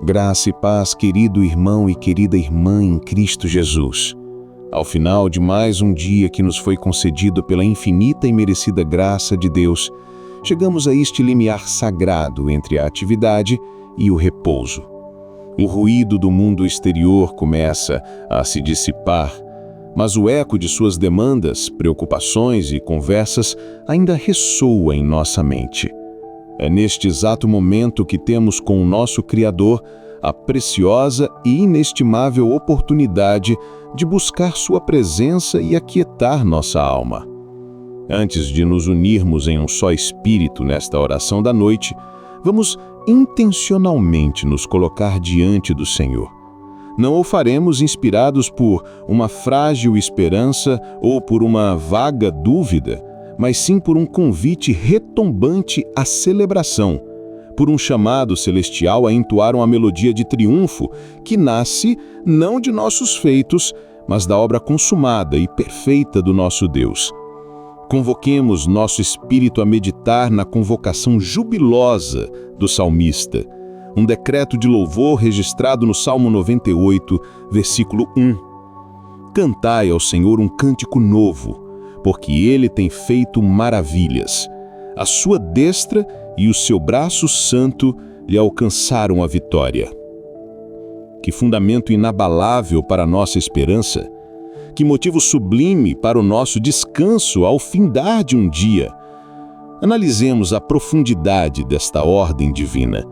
Graça e paz, querido irmão e querida irmã em Cristo Jesus. Ao final de mais um dia que nos foi concedido pela infinita e merecida graça de Deus, chegamos a este limiar sagrado entre a atividade e o repouso. O ruído do mundo exterior começa a se dissipar, mas o eco de suas demandas, preocupações e conversas ainda ressoa em nossa mente. É neste exato momento que temos com o nosso Criador a preciosa e inestimável oportunidade de buscar sua presença e aquietar nossa alma. Antes de nos unirmos em um só espírito nesta oração da noite, vamos intencionalmente nos colocar diante do Senhor. Não o faremos inspirados por uma frágil esperança ou por uma vaga dúvida, mas sim por um convite retumbante à celebração, por um chamado celestial a entoar uma melodia de triunfo que nasce não de nossos feitos, mas da obra consumada e perfeita do nosso Deus. Convoquemos nosso espírito a meditar na convocação jubilosa do salmista, um decreto de louvor registrado no Salmo 98, versículo 1. Cantai ao Senhor um cântico novo, porque Ele tem feito maravilhas. A sua destra e o seu braço santo lhe alcançaram a vitória. Que fundamento inabalável para a nossa esperança! Que motivo sublime para o nosso descanso ao findar de um dia! Analisemos a profundidade desta ordem divina.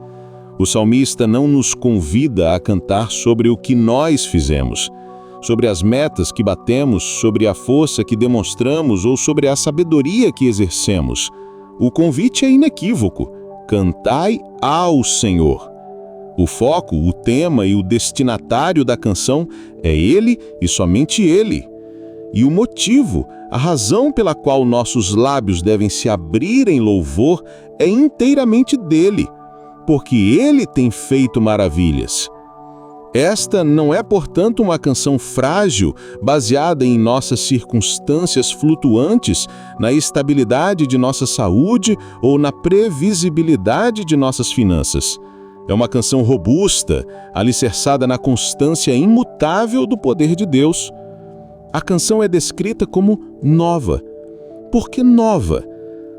O salmista não nos convida a cantar sobre o que nós fizemos, sobre as metas que batemos, sobre a força que demonstramos ou sobre a sabedoria que exercemos. O convite é inequívoco: cantai ao Senhor. O foco, o tema e o destinatário da canção é Ele e somente Ele. E o motivo, a razão pela qual nossos lábios devem se abrir em louvor é inteiramente dele, porque Ele tem feito maravilhas. Esta não é, portanto, uma canção frágil, baseada em nossas circunstâncias flutuantes, na estabilidade de nossa saúde ou na previsibilidade de nossas finanças. É uma canção robusta, alicerçada na constância imutável do poder de Deus. A canção é descrita como nova. Por que nova?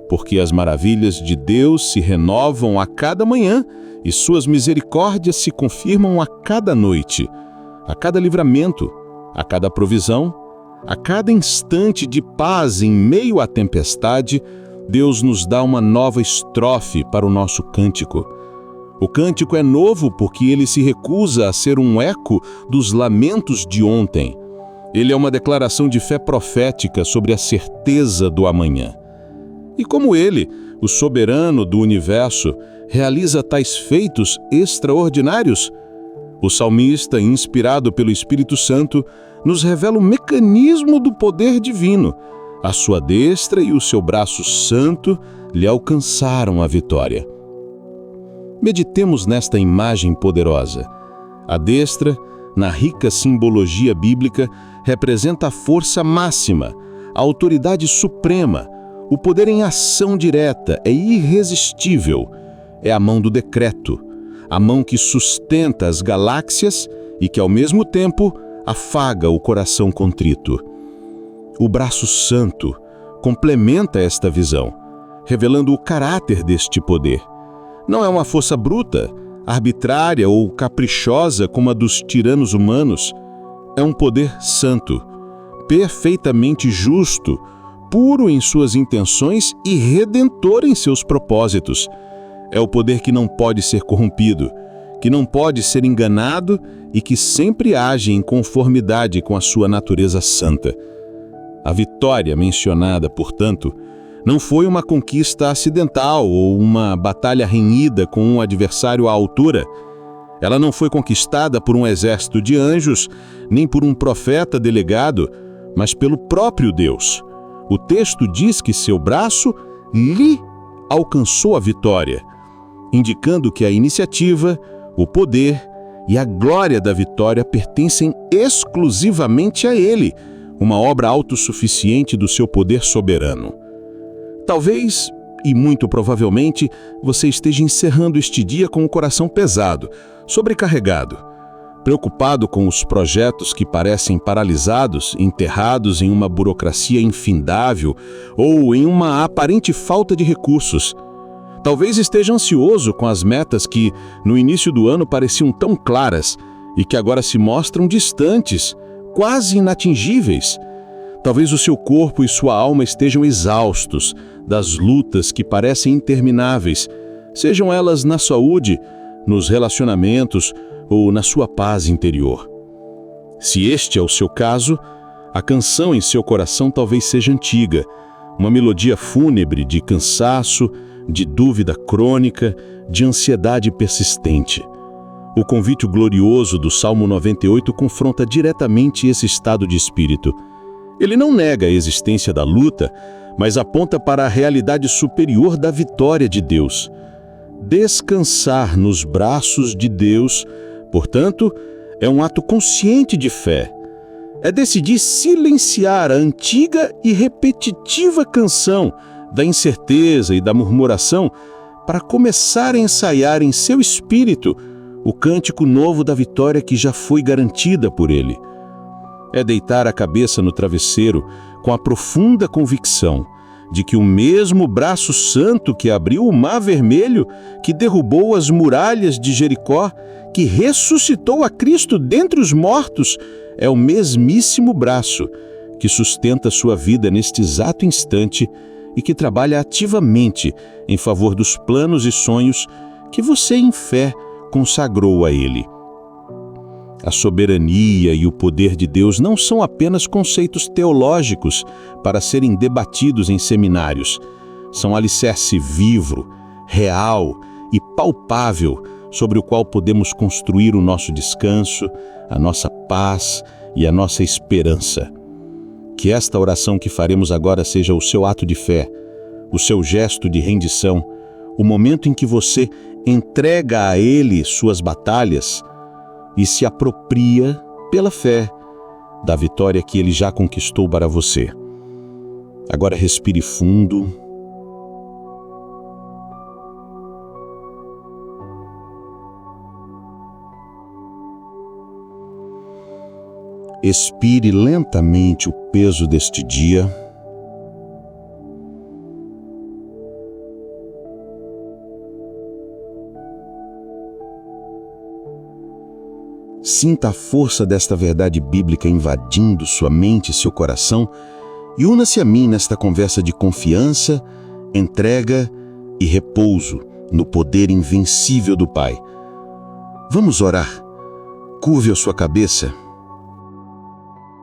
Porque as maravilhas de Deus se renovam a cada manhã e suas misericórdias se confirmam a cada noite, a cada livramento, a cada provisão, a cada instante de paz em meio à tempestade. Deus nos dá uma nova estrofe para o nosso cântico. O cântico é novo porque ele se recusa a ser um eco dos lamentos de ontem. Ele é uma declaração de fé profética sobre a certeza do amanhã. E como ele, o soberano do universo, realiza tais feitos extraordinários, o salmista, inspirado pelo Espírito Santo, nos revela o mecanismo do poder divino. A sua destra e o seu braço santo lhe alcançaram a vitória. Meditemos nesta imagem poderosa. A destra, na rica simbologia bíblica, representa a força máxima, a autoridade suprema. O poder em ação direta é irresistível. É a mão do decreto, a mão que sustenta as galáxias e que, ao mesmo tempo, afaga o coração contrito. O braço santo complementa esta visão, revelando o caráter deste poder. Não é uma força bruta, arbitrária ou caprichosa como a dos tiranos humanos. É um poder santo, perfeitamente justo, puro em suas intenções e redentor em seus propósitos. É o poder que não pode ser corrompido, que não pode ser enganado e que sempre age em conformidade com a sua natureza santa. A vitória mencionada, portanto, não foi uma conquista acidental ou uma batalha renhida com um adversário à altura. Ela não foi conquistada por um exército de anjos, nem por um profeta delegado, mas pelo próprio Deus. O texto diz que seu braço lhe alcançou a vitória, indicando que a iniciativa, o poder e a glória da vitória pertencem exclusivamente a ele, uma obra autossuficiente do seu poder soberano. Talvez, e muito provavelmente, você esteja encerrando este dia com o coração pesado, sobrecarregado, preocupado com os projetos que parecem paralisados, enterrados em uma burocracia infindável ou em uma aparente falta de recursos. Talvez esteja ansioso com as metas que, no início do ano, pareciam tão claras e que agora se mostram distantes, quase inatingíveis. Talvez o seu corpo e sua alma estejam exaustos das lutas que parecem intermináveis, sejam elas na saúde, nos relacionamentos ou na sua paz interior. Se este é o seu caso, a canção em seu coração talvez seja antiga, uma melodia fúnebre de cansaço, de dúvida crônica, de ansiedade persistente. O convite glorioso do Salmo 98 confronta diretamente esse estado de espírito. Ele não nega a existência da luta, mas aponta para a realidade superior da vitória de Deus. Descansar nos braços de Deus, portanto, é um ato consciente de fé. É decidir silenciar a antiga e repetitiva canção da incerteza e da murmuração para começar a ensaiar em seu espírito o cântico novo da vitória que já foi garantida por Ele. É deitar a cabeça no travesseiro com a profunda convicção de que o mesmo braço santo que abriu o Mar Vermelho, que derrubou as muralhas de Jericó, que ressuscitou a Cristo dentre os mortos, é o mesmíssimo braço que sustenta sua vida neste exato instante e que trabalha ativamente em favor dos planos e sonhos que você, em fé, consagrou a Ele. A soberania e o poder de Deus não são apenas conceitos teológicos para serem debatidos em seminários. São alicerce vivo, real e palpável sobre o qual podemos construir o nosso descanso, a nossa paz e a nossa esperança. Que esta oração que faremos agora seja o seu ato de fé, o seu gesto de rendição, o momento em que você entrega a Ele suas batalhas e se apropria, pela fé, da vitória que Ele já conquistou para você. Agora respire fundo. Expire lentamente o peso deste dia. Sinta a força desta verdade bíblica invadindo sua mente e seu coração e una-se a mim nesta conversa de confiança, entrega e repouso no poder invencível do Pai. Vamos orar. Curve a sua cabeça.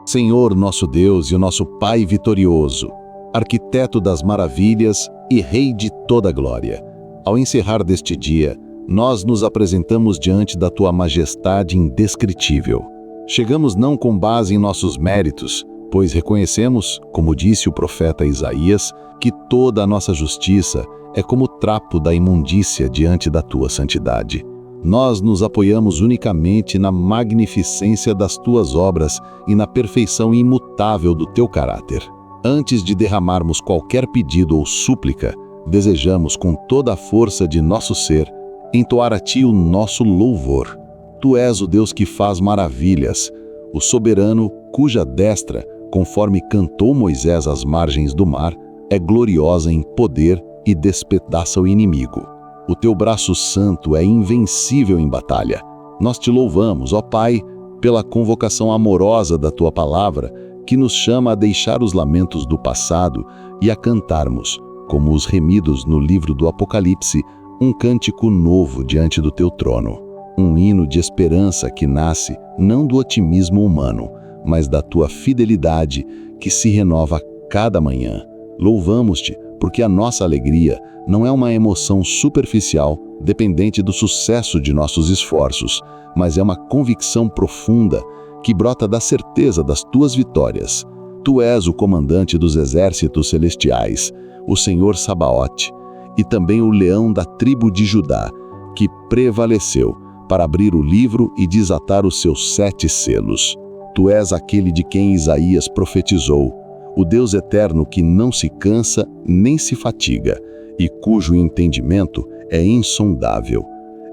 Senhor, nosso Deus e o nosso Pai vitorioso, arquiteto das maravilhas e Rei de toda a glória, ao encerrar deste dia, nós nos apresentamos diante da Tua majestade indescritível. Chegamos não com base em nossos méritos, pois reconhecemos, como disse o profeta Isaías, que toda a nossa justiça é como trapo da imundícia diante da Tua santidade. Nós nos apoiamos unicamente na magnificência das Tuas obras e na perfeição imutável do Teu caráter. Antes de derramarmos qualquer pedido ou súplica, desejamos com toda a força de nosso ser entoar a Ti o nosso louvor. Tu és o Deus que faz maravilhas, o soberano cuja destra, conforme cantou Moisés às margens do mar, é gloriosa em poder e despedaça o inimigo. O Teu braço santo é invencível em batalha. Nós Te louvamos, ó Pai, pela convocação amorosa da Tua palavra, que nos chama a deixar os lamentos do passado e a cantarmos, como os remidos no livro do Apocalipse, um cântico novo diante do Teu trono, um hino de esperança que nasce não do otimismo humano, mas da Tua fidelidade que se renova a cada manhã. Louvamos-Te porque a nossa alegria não é uma emoção superficial dependente do sucesso de nossos esforços, mas é uma convicção profunda que brota da certeza das Tuas vitórias. Tu és o comandante dos exércitos celestiais, o Senhor Sabaote, e também o leão da tribo de Judá, que prevaleceu para abrir o livro e desatar os seus 7 selos. Tu és aquele de quem Isaías profetizou, o Deus eterno que não se cansa nem se fatiga, e cujo entendimento é insondável.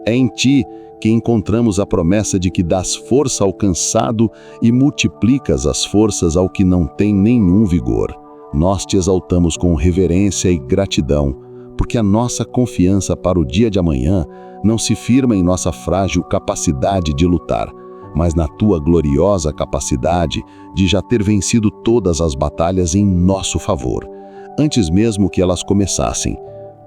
É em Ti que encontramos a promessa de que dás força ao cansado e multiplicas as forças ao que não tem nenhum vigor. Nós Te exaltamos com reverência e gratidão, porque a nossa confiança para o dia de amanhã não se firma em nossa frágil capacidade de lutar, mas na Tua gloriosa capacidade de já ter vencido todas as batalhas em nosso favor, antes mesmo que elas começassem,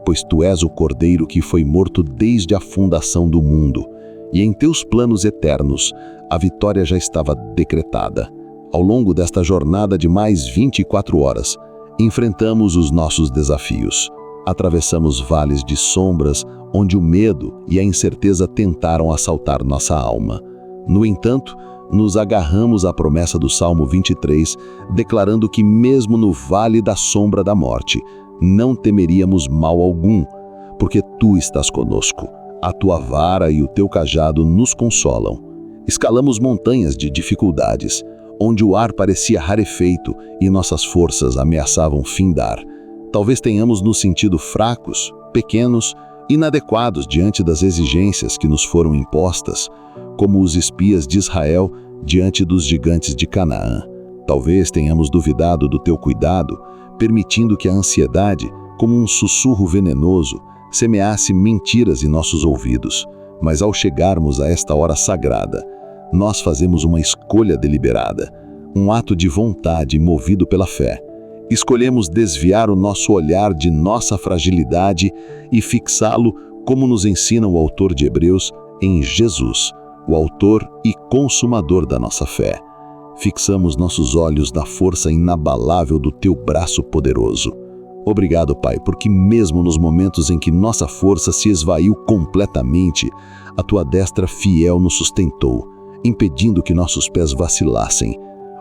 pois Tu és o Cordeiro que foi morto desde a fundação do mundo, e em Teus planos eternos a vitória já estava decretada. Ao longo desta jornada de mais 24 horas, enfrentamos os nossos desafios. Atravessamos vales de sombras onde o medo e a incerteza tentaram assaltar nossa alma. No entanto, nos agarramos à promessa do Salmo 23, declarando que mesmo no vale da sombra da morte, não temeríamos mal algum, porque Tu estás conosco. A Tua vara e o Teu cajado nos consolam. Escalamos montanhas de dificuldades, onde o ar parecia rarefeito e nossas forças ameaçavam findar. Talvez tenhamos nos sentido fracos, pequenos, inadequados diante das exigências que nos foram impostas, como os espias de Israel diante dos gigantes de Canaã. Talvez tenhamos duvidado do Teu cuidado, permitindo que a ansiedade, como um sussurro venenoso, semeasse mentiras em nossos ouvidos. Mas ao chegarmos a esta hora sagrada, nós fazemos uma escolha deliberada, um ato de vontade movido pela fé. Escolhemos desviar o nosso olhar de nossa fragilidade e fixá-lo, como nos ensina o autor de Hebreus, em Jesus, o autor e consumador da nossa fé. Fixamos nossos olhos na força inabalável do Teu braço poderoso. Obrigado, Pai, porque mesmo nos momentos em que nossa força se esvaiu completamente, a Tua destra fiel nos sustentou, impedindo que nossos pés vacilassem.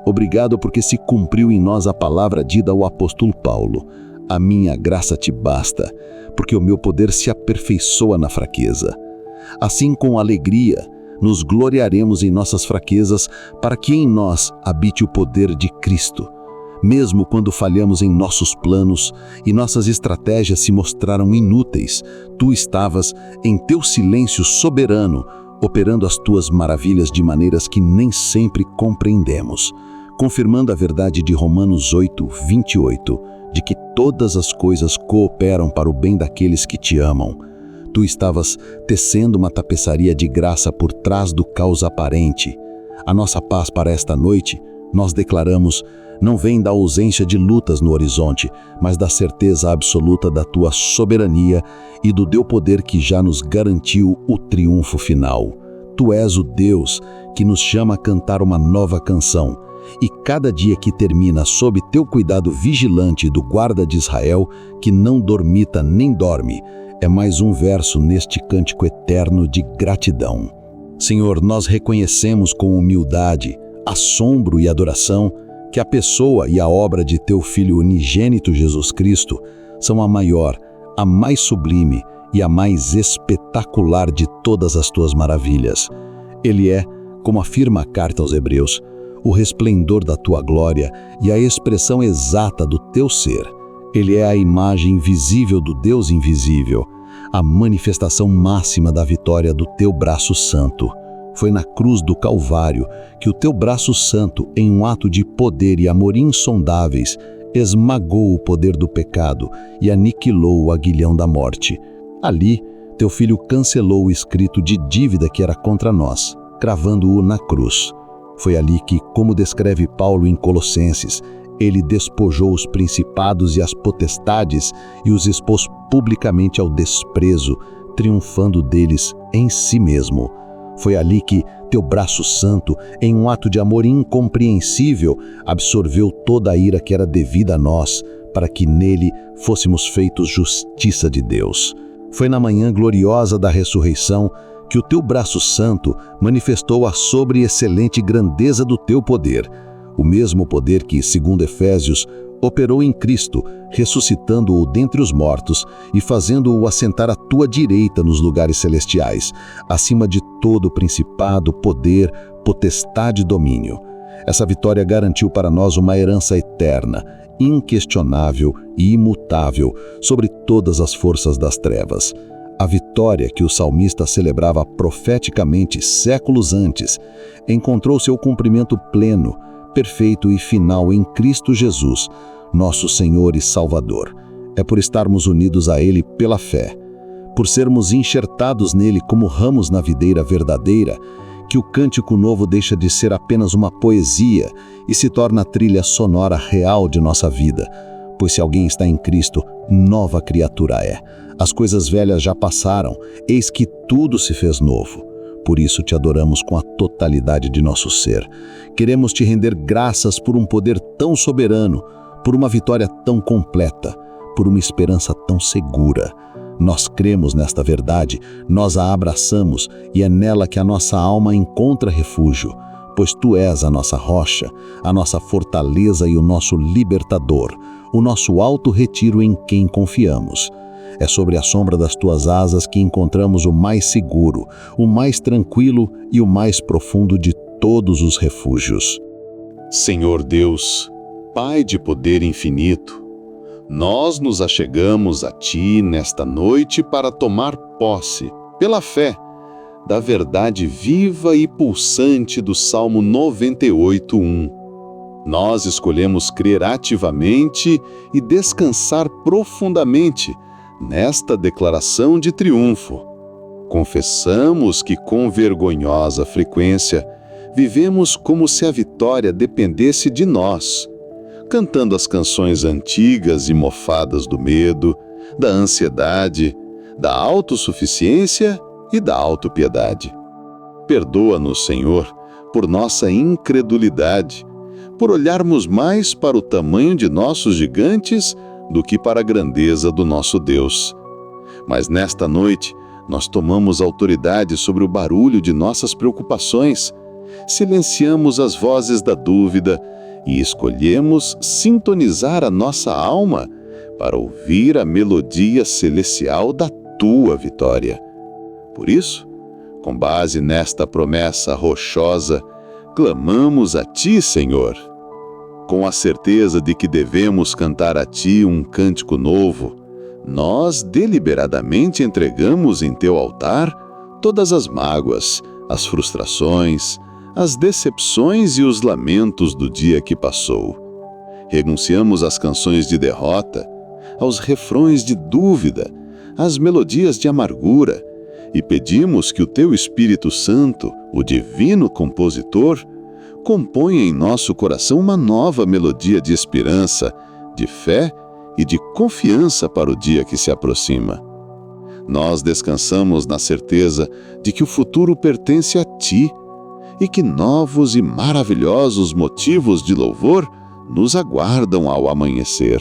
Obrigado porque se cumpriu em nós a palavra dita ao apóstolo Paulo: a minha graça te basta, porque o meu poder se aperfeiçoa na fraqueza. Assim, com alegria, nos gloriaremos em nossas fraquezas, para que em nós habite o poder de Cristo. Mesmo quando falhamos em nossos planos e nossas estratégias se mostraram inúteis, Tu estavas, em Teu silêncio soberano, operando as Tuas maravilhas de maneiras que nem sempre compreendemos, confirmando a verdade de Romanos 8:28, de que todas as coisas cooperam para o bem daqueles que Te amam. Tu estavas tecendo uma tapeçaria de graça por trás do caos aparente. A nossa paz para esta noite, nós declaramos, não vem da ausência de lutas no horizonte, mas da certeza absoluta da Tua soberania e do Teu poder que já nos garantiu o triunfo final. Tu és o Deus que nos chama a cantar uma nova canção, e cada dia que termina sob Teu cuidado vigilante do guarda de Israel, que não dormita nem dorme, é mais um verso neste cântico eterno de gratidão. Senhor, nós reconhecemos com humildade, assombro e adoração que a pessoa e a obra de Teu Filho unigênito Jesus Cristo são a maior, a mais sublime e a mais espetacular de todas as Tuas maravilhas. Ele é, como afirma a carta aos Hebreus, o resplendor da Tua glória e a expressão exata do Teu ser. Ele é a imagem visível do Deus invisível, a manifestação máxima da vitória do Teu braço santo. Foi na cruz do Calvário que o Teu braço santo, em um ato de poder e amor insondáveis, esmagou o poder do pecado e aniquilou o aguilhão da morte. Ali, Teu Filho cancelou o escrito de dívida que era contra nós, cravando-o na cruz. Foi ali que, como descreve Paulo em Colossenses, Ele despojou os principados e as potestades e os expôs publicamente ao desprezo, triunfando deles em si mesmo. Foi ali que Teu braço santo, em um ato de amor incompreensível, absorveu toda a ira que era devida a nós, para que nele fôssemos feitos justiça de Deus. Foi na manhã gloriosa da ressurreição que o Teu braço santo manifestou a sobre-excelente grandeza do Teu poder, o mesmo poder que, segundo Efésios, operou em Cristo, ressuscitando-o dentre os mortos e fazendo-o assentar à Tua direita nos lugares celestiais, acima de todo principado, poder, potestade e domínio. Essa vitória garantiu para nós uma herança eterna, inquestionável e imutável sobre todas as forças das trevas. A vitória que o salmista celebrava profeticamente séculos antes encontrou seu cumprimento pleno, perfeito e final em Cristo Jesus, nosso Senhor e Salvador. É por estarmos unidos a Ele pela fé, por sermos enxertados nele como ramos na videira verdadeira, que o Cântico Novo deixa de ser apenas uma poesia e se torna a trilha sonora real de nossa vida. Pois se alguém está em Cristo, nova criatura é. As coisas velhas já passaram, eis que tudo se fez novo. Por isso te adoramos com a totalidade de nosso ser. Queremos te render graças por um poder tão soberano, por uma vitória tão completa, por uma esperança tão segura. Nós cremos nesta verdade, nós a abraçamos e é nela que a nossa alma encontra refúgio, pois Tu és a nossa rocha, a nossa fortaleza e o nosso libertador, o nosso alto retiro em quem confiamos. É sobre a sombra das Tuas asas que encontramos o mais seguro, o mais tranquilo e o mais profundo de todos os refúgios. Senhor Deus, Pai de poder infinito, nós nos achegamos a Ti nesta noite para tomar posse, pela fé, da verdade viva e pulsante do Salmo 98:1. Nós escolhemos crer ativamente e descansar profundamente nesta declaração de triunfo. Confessamos que com vergonhosa frequência vivemos como se a vitória dependesse de nós, cantando as canções antigas e mofadas do medo, da ansiedade, da autossuficiência e da autopiedade. Perdoa-nos, Senhor, por nossa incredulidade, por olharmos mais para o tamanho de nossos gigantes do que para a grandeza do nosso Deus. Mas nesta noite, nós tomamos autoridade sobre o barulho de nossas preocupações, silenciamos as vozes da dúvida e escolhemos sintonizar a nossa alma para ouvir a melodia celestial da Tua vitória. Por isso, com base nesta promessa rochosa, clamamos a Ti, Senhor. Com a certeza de que devemos cantar a Ti um cântico novo, nós deliberadamente entregamos em Teu altar todas as mágoas, as frustrações, as decepções e os lamentos do dia que passou. Renunciamos às canções de derrota, aos refrões de dúvida, às melodias de amargura e pedimos que o Teu Espírito Santo, o divino compositor, componha em nosso coração uma nova melodia de esperança, de fé e de confiança para o dia que se aproxima. Nós descansamos na certeza de que o futuro pertence a Ti e que novos e maravilhosos motivos de louvor nos aguardam ao amanhecer.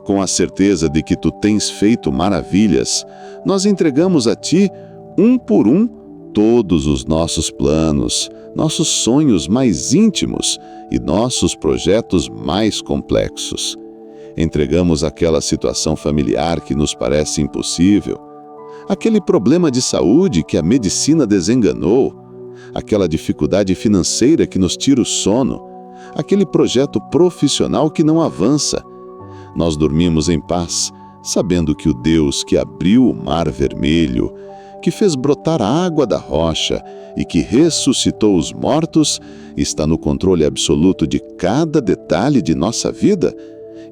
Com a certeza de que Tu tens feito maravilhas, nós entregamos a Ti, um por um, todos os nossos planos, nossos sonhos mais íntimos e nossos projetos mais complexos. Entregamos aquela situação familiar que nos parece impossível, aquele problema de saúde que a medicina desenganou, aquela dificuldade financeira que nos tira o sono, aquele projeto profissional que não avança. Nós dormimos em paz, sabendo que o Deus que abriu o Mar Vermelho, que fez brotar a água da rocha e que ressuscitou os mortos, está no controle absoluto de cada detalhe de nossa vida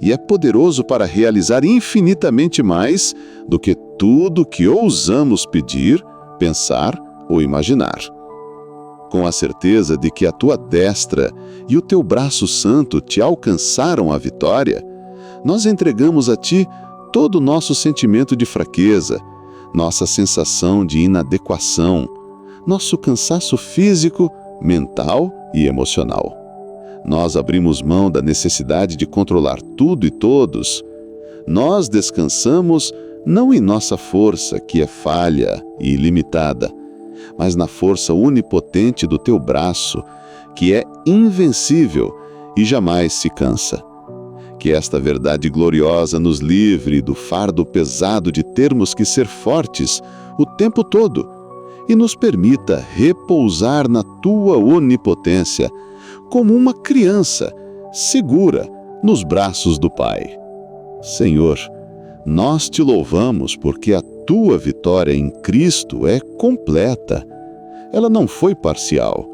e é poderoso para realizar infinitamente mais do que tudo que ousamos pedir, pensar ou imaginar. Com a certeza de que a Tua destra e o Teu braço santo te alcançaram a vitória, nós entregamos a Ti todo o nosso sentimento de fraqueza, nossa sensação de inadequação, nosso cansaço físico, mental e emocional. Nós abrimos mão da necessidade de controlar tudo e todos. Nós descansamos não em nossa força, que é falha e ilimitada, mas na força onipotente do Teu braço, que é invencível e jamais se cansa. Que esta verdade gloriosa nos livre do fardo pesado de termos que ser fortes o tempo todo e nos permita repousar na Tua onipotência como uma criança segura nos braços do Pai. Senhor, nós Te louvamos porque a tua vitória em Cristo é completa. Ela não foi parcial.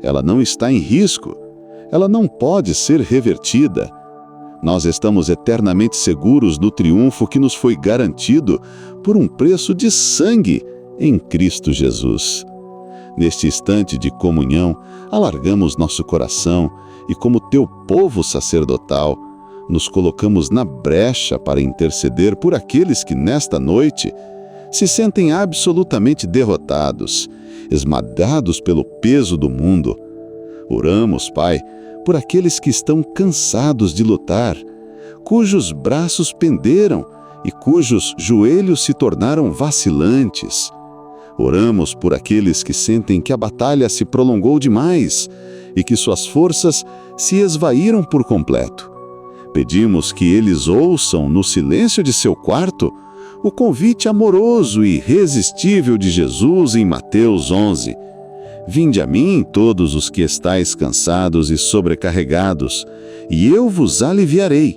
Ela não está em risco. Ela não pode ser revertida. Nós estamos eternamente seguros do triunfo que nos foi garantido por um preço de sangue em Cristo Jesus. Neste instante de comunhão, alargamos nosso coração e, como teu povo sacerdotal, nos colocamos na brecha para interceder por aqueles que, nesta noite, se sentem absolutamente derrotados, esmagados pelo peso do mundo. Oramos, Pai, por aqueles que estão cansados de lutar, cujos braços penderam e cujos joelhos se tornaram vacilantes. Oramos por aqueles que sentem que a batalha se prolongou demais e que suas forças se esvaíram por completo. Pedimos que eles ouçam, no silêncio de seu quarto, o convite amoroso e irresistível de Jesus em Mateus 11. Vinde a mim, todos os que estáis cansados e sobrecarregados, e eu vos aliviarei.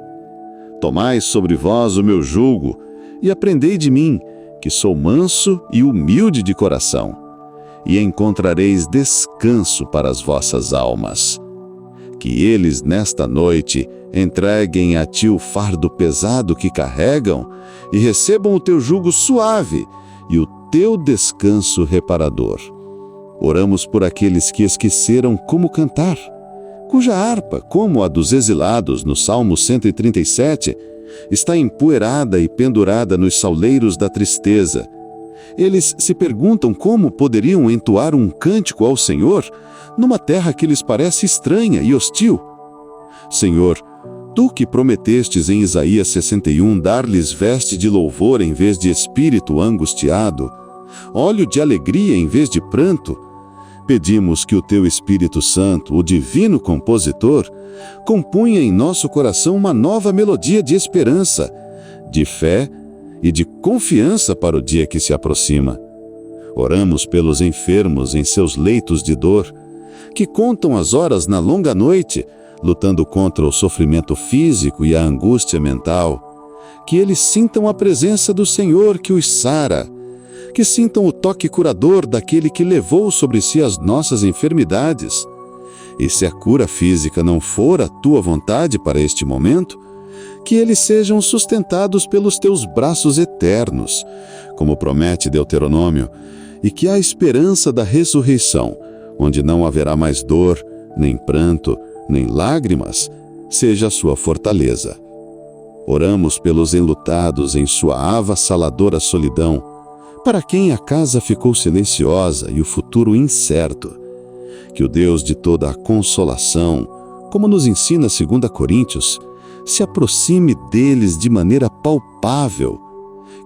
Tomai sobre vós o meu jugo e aprendei de mim, que sou manso e humilde de coração, e encontrareis descanso para as vossas almas. Que eles, nesta noite, entreguem a ti o fardo pesado que carregam e recebam o teu jugo suave e o teu descanso reparador. Oramos por aqueles que esqueceram como cantar, cuja harpa, como a dos exilados no Salmo 137, está empoeirada e pendurada nos sauleiros da tristeza. Eles se perguntam como poderiam entoar um cântico ao Senhor numa terra que lhes parece estranha e hostil. Senhor, tu que prometestes em Isaías 61 dar-lhes veste de louvor em vez de espírito angustiado, óleo de alegria em vez de pranto, pedimos que o teu Espírito Santo, o divino compositor, compunha em nosso coração uma nova melodia de esperança, de fé e de confiança para o dia que se aproxima. Oramos pelos enfermos em seus leitos de dor, que contam as horas na longa noite, lutando contra o sofrimento físico e a angústia mental. Que eles sintam a presença do Senhor que os sara, que sintam o toque curador daquele que levou sobre si as nossas enfermidades. E se a cura física não for a tua vontade para este momento, que eles sejam sustentados pelos teus braços eternos, como promete Deuteronômio, e que a esperança da ressurreição, onde não haverá mais dor, nem pranto, nem lágrimas, seja a sua fortaleza. Oramos pelos enlutados em sua avassaladora solidão, para quem a casa ficou silenciosa e o futuro incerto. Que o Deus de toda a consolação, como nos ensina 2 Coríntios, se aproxime deles de maneira palpável,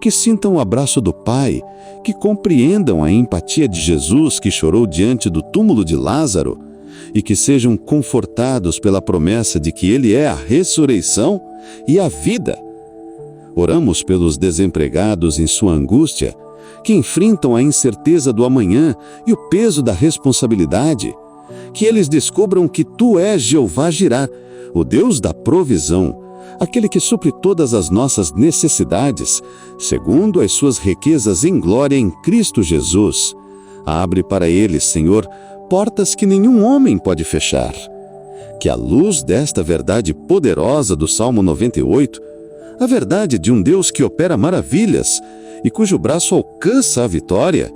que sintam o abraço do Pai, que compreendam a empatia de Jesus que chorou diante do túmulo de Lázaro e que sejam confortados pela promessa de que Ele é a ressurreição e a vida. Oramos pelos desempregados em sua angústia, que enfrentam a incerteza do amanhã e o peso da responsabilidade, que eles descubram que Tu és Jeová Jirá, o Deus da provisão, aquele que supre todas as nossas necessidades, segundo as suas riquezas em glória em Cristo Jesus. Abre para eles, Senhor, portas que nenhum homem pode fechar. Que à luz desta verdade poderosa do Salmo 98, a verdade de um Deus que opera maravilhas e cujo braço alcança a vitória,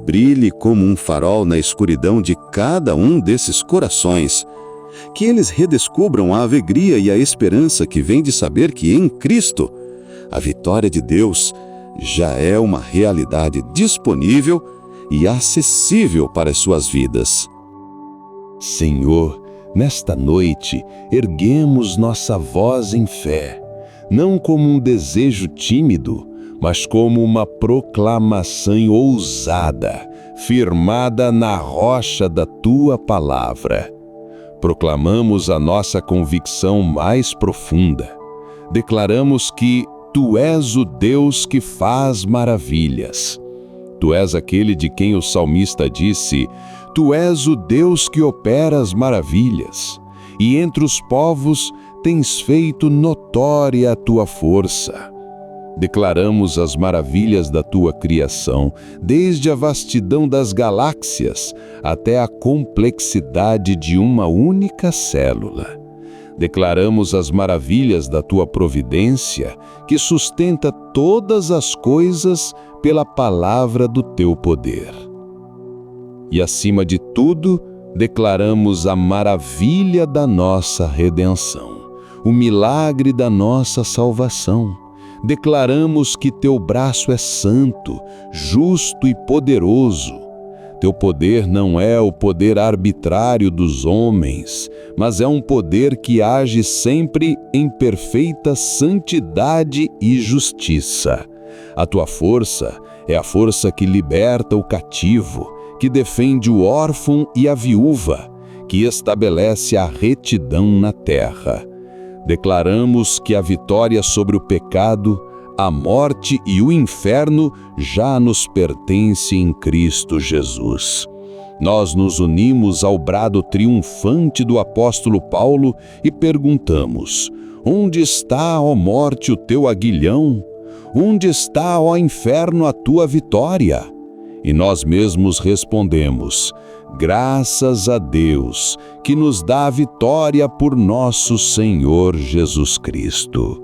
brilhe como um farol na escuridão de cada um desses corações. Que eles redescubram a alegria e a esperança que vem de saber que em Cristo, a vitória de Deus já é uma realidade disponível e acessível para as suas vidas. Senhor, nesta noite, erguemos nossa voz em fé, não como um desejo tímido, mas como uma proclamação ousada, firmada na rocha da Tua palavra. Proclamamos a nossa convicção mais profunda. Declaramos que Tu és o Deus que faz maravilhas. Tu és aquele de quem o salmista disse: Tu és o Deus que opera as maravilhas, e entre os povos tens feito notória a Tua força. Declaramos as maravilhas da tua criação, desde a vastidão das galáxias até a complexidade de uma única célula. Declaramos as maravilhas da tua providência, que sustenta todas as coisas pela palavra do teu poder. E, acima de tudo, declaramos a maravilha da nossa redenção, o milagre da nossa salvação. Declaramos que teu braço é santo, justo e poderoso. Teu poder não é o poder arbitrário dos homens, mas é um poder que age sempre em perfeita santidade e justiça. A tua força é a força que liberta o cativo, que defende o órfão e a viúva, que estabelece a retidão na terra. Declaramos que a vitória sobre o pecado, a morte e o inferno já nos pertence em Cristo Jesus. Nós nos unimos ao brado triunfante do apóstolo Paulo e perguntamos: onde está, ó morte, o teu aguilhão? Onde está, ó inferno, a tua vitória? E nós mesmos respondemos: graças a Deus, que nos dá a vitória por nosso Senhor Jesus Cristo.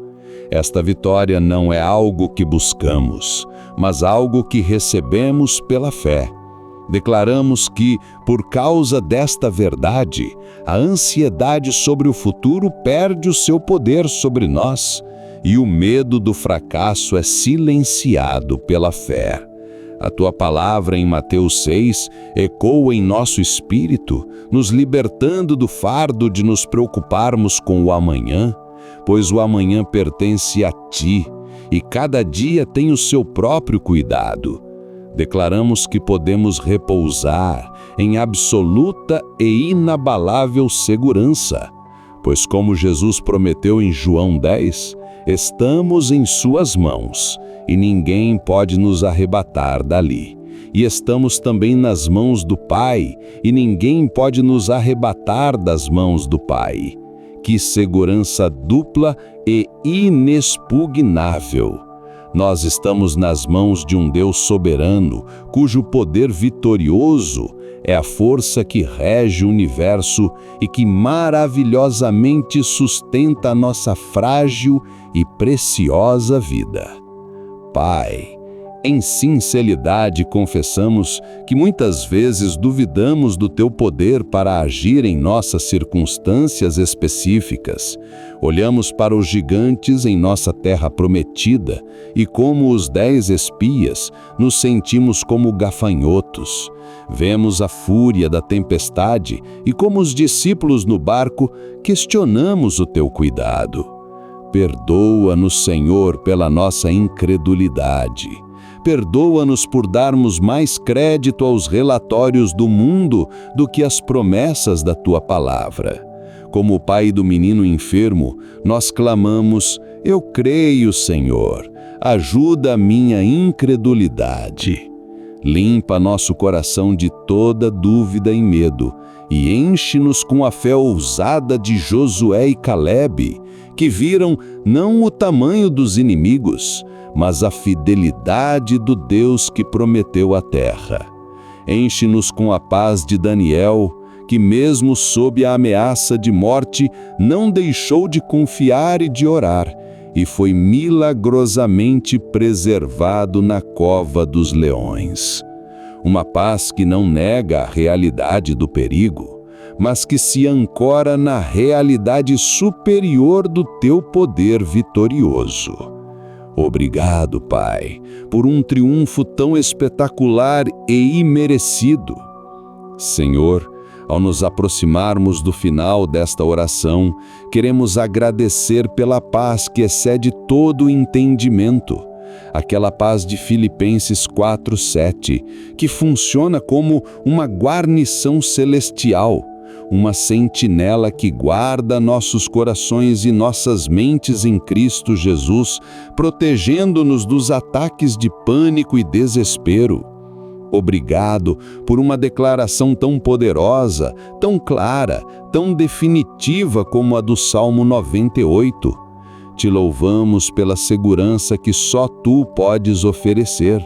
Esta vitória não é algo que buscamos, mas algo que recebemos pela fé. Declaramos que, por causa desta verdade, a ansiedade sobre o futuro perde o seu poder sobre nós e o medo do fracasso é silenciado pela fé. A tua palavra em Mateus 6 ecoa em nosso espírito, nos libertando do fardo de nos preocuparmos com o amanhã, pois o amanhã pertence a ti e cada dia tem o seu próprio cuidado. Declaramos que podemos repousar em absoluta e inabalável segurança, pois como Jesus prometeu em João 10, estamos em suas mãos e ninguém pode nos arrebatar dali. E estamos também nas mãos do Pai e ninguém pode nos arrebatar das mãos do Pai. Que segurança dupla e inexpugnável! Nós estamos nas mãos de um Deus soberano, cujo poder vitorioso é a força que rege o universo e que maravilhosamente sustenta a nossa frágil e preciosa vida. Pai, em sinceridade confessamos que muitas vezes duvidamos do teu poder para agir em nossas circunstâncias específicas. Olhamos para os gigantes em nossa terra prometida e, como os 10 espias, nos sentimos como gafanhotos. Vemos a fúria da tempestade e, como os discípulos no barco, questionamos o teu cuidado. Perdoa-nos, Senhor, pela nossa incredulidade. Perdoa-nos por darmos mais crédito aos relatórios do mundo do que às promessas da tua palavra. Como o pai do menino enfermo, nós clamamos: eu creio, Senhor, ajuda a minha incredulidade. Limpa nosso coração de toda dúvida e medo e enche-nos com a fé ousada de Josué e Calebe, que viram não o tamanho dos inimigos, mas a fidelidade do Deus que prometeu a terra. Enche-nos com a paz de Daniel, que mesmo sob a ameaça de morte, não deixou de confiar e de orar, e foi milagrosamente preservado na cova dos leões. Uma paz que não nega a realidade do perigo, mas que se ancora na realidade superior do teu poder vitorioso. Obrigado, Pai, por um triunfo tão espetacular e imerecido. Senhor, ao nos aproximarmos do final desta oração, queremos agradecer pela paz que excede todo o entendimento, aquela paz de Filipenses 4:7, que funciona como uma guarnição celestial, uma sentinela que guarda nossos corações e nossas mentes em Cristo Jesus, protegendo-nos dos ataques de pânico e desespero. Obrigado por uma declaração tão poderosa, tão clara, tão definitiva como a do Salmo 98. Te louvamos pela segurança que só Tu podes oferecer.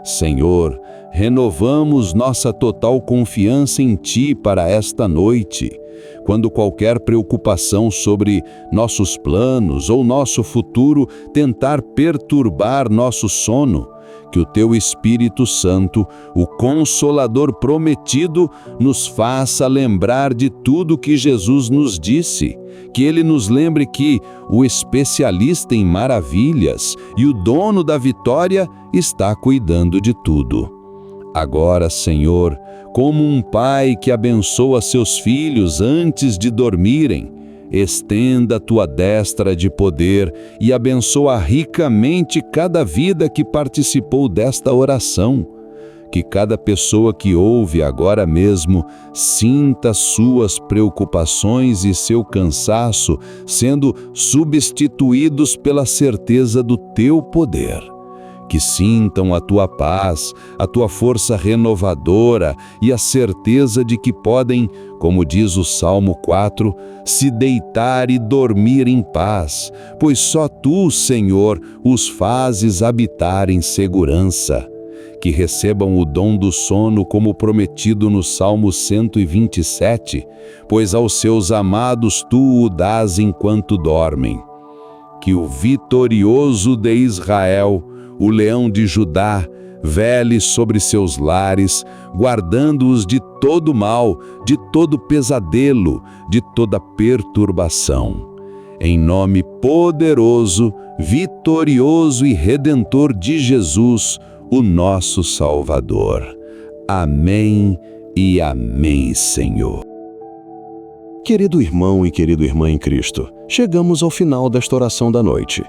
Senhor, renovamos nossa total confiança em Ti para esta noite. Quando qualquer preocupação sobre nossos planos ou nosso futuro tentar perturbar nosso sono, que o Teu Espírito Santo, o Consolador prometido, nos faça lembrar de tudo que Jesus nos disse, que Ele nos lembre que o especialista em maravilhas e o dono da vitória está cuidando de tudo. Agora, Senhor, como um pai que abençoa seus filhos antes de dormirem, estenda a Tua destra de poder e abençoa ricamente cada vida que participou desta oração. Que cada pessoa que ouve agora mesmo sinta suas preocupações e seu cansaço sendo substituídos pela certeza do Teu poder. Que sintam a Tua paz, a Tua força renovadora e a certeza de que podem, como diz o Salmo 4, se deitar e dormir em paz, pois só Tu, Senhor, os fazes habitar em segurança. Que recebam o dom do sono como prometido no Salmo 127, pois aos seus amados Tu o dás enquanto dormem. Que o vitorioso de Israel, o leão de Judá, vele sobre seus lares, guardando-os de todo mal, de todo pesadelo, de toda perturbação. Em nome poderoso, vitorioso e redentor de Jesus, o nosso Salvador. Amém e amém, Senhor. Querido irmão e querida irmã em Cristo, chegamos ao final desta oração da noite.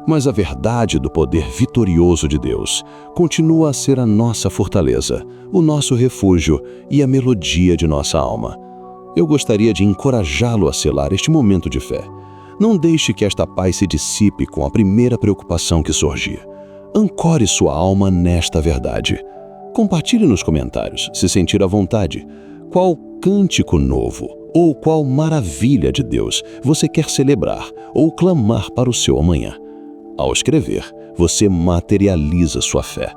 Mas a verdade do poder vitorioso de Deus continua a ser a nossa fortaleza, o nosso refúgio e a melodia de nossa alma. Eu gostaria de encorajá-lo a selar este momento de fé. Não deixe que esta paz se dissipe com a primeira preocupação que surgir. Ancore sua alma nesta verdade. Compartilhe nos comentários, se sentir à vontade, qual cântico novo ou qual maravilha de Deus você quer celebrar ou clamar para o seu amanhã. Ao escrever, você materializa sua fé.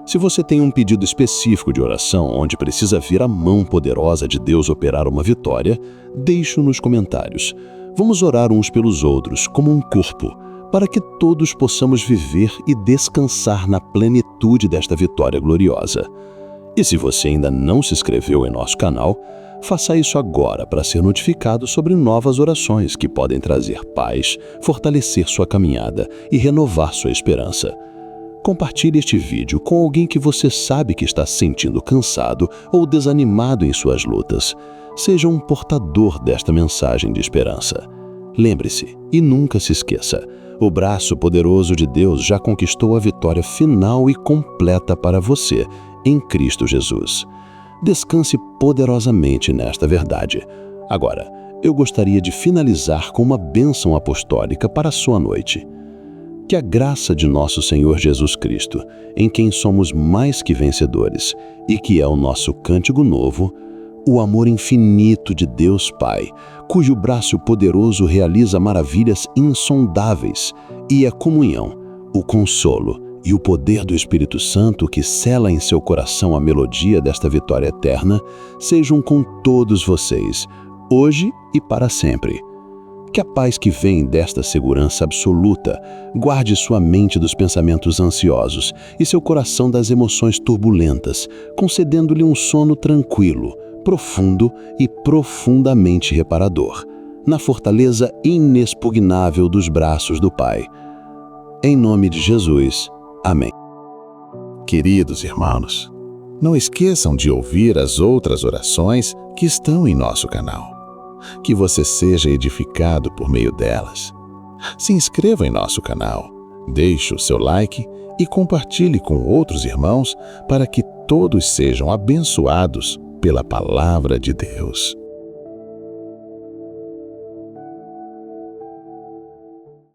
Se você tem um pedido específico de oração onde precisa ver a mão poderosa de Deus operar uma vitória, deixe-o nos comentários. Vamos orar uns pelos outros como um corpo, para que todos possamos viver e descansar na plenitude desta vitória gloriosa. E se você ainda não se inscreveu em nosso canal, faça isso agora para ser notificado sobre novas orações que podem trazer paz, fortalecer sua caminhada e renovar sua esperança. Compartilhe este vídeo com alguém que você sabe que está se sentindo cansado ou desanimado em suas lutas. Seja um portador desta mensagem de esperança. Lembre-se e nunca se esqueça, o braço poderoso de Deus já conquistou a vitória final e completa para você em Cristo Jesus. Descanse poderosamente nesta verdade. Agora, eu gostaria de finalizar com uma bênção apostólica para a sua noite. Que a graça de nosso Senhor Jesus Cristo, em quem somos mais que vencedores e que é o nosso cântico novo, o amor infinito de Deus Pai, cujo braço poderoso realiza maravilhas insondáveis, e a comunhão, o consolo e o poder do Espírito Santo que sela em seu coração a melodia desta vitória eterna, sejam com todos vocês, hoje e para sempre. Que a paz que vem desta segurança absoluta guarde sua mente dos pensamentos ansiosos e seu coração das emoções turbulentas, concedendo-lhe um sono tranquilo, profundo e profundamente reparador, na fortaleza inexpugnável dos braços do Pai. Em nome de Jesus. Amém. Queridos irmãos, não esqueçam de ouvir as outras orações que estão em nosso canal. Que você seja edificado por meio delas. Se inscreva em nosso canal, deixe o seu like e compartilhe com outros irmãos para que todos sejam abençoados pela palavra de Deus.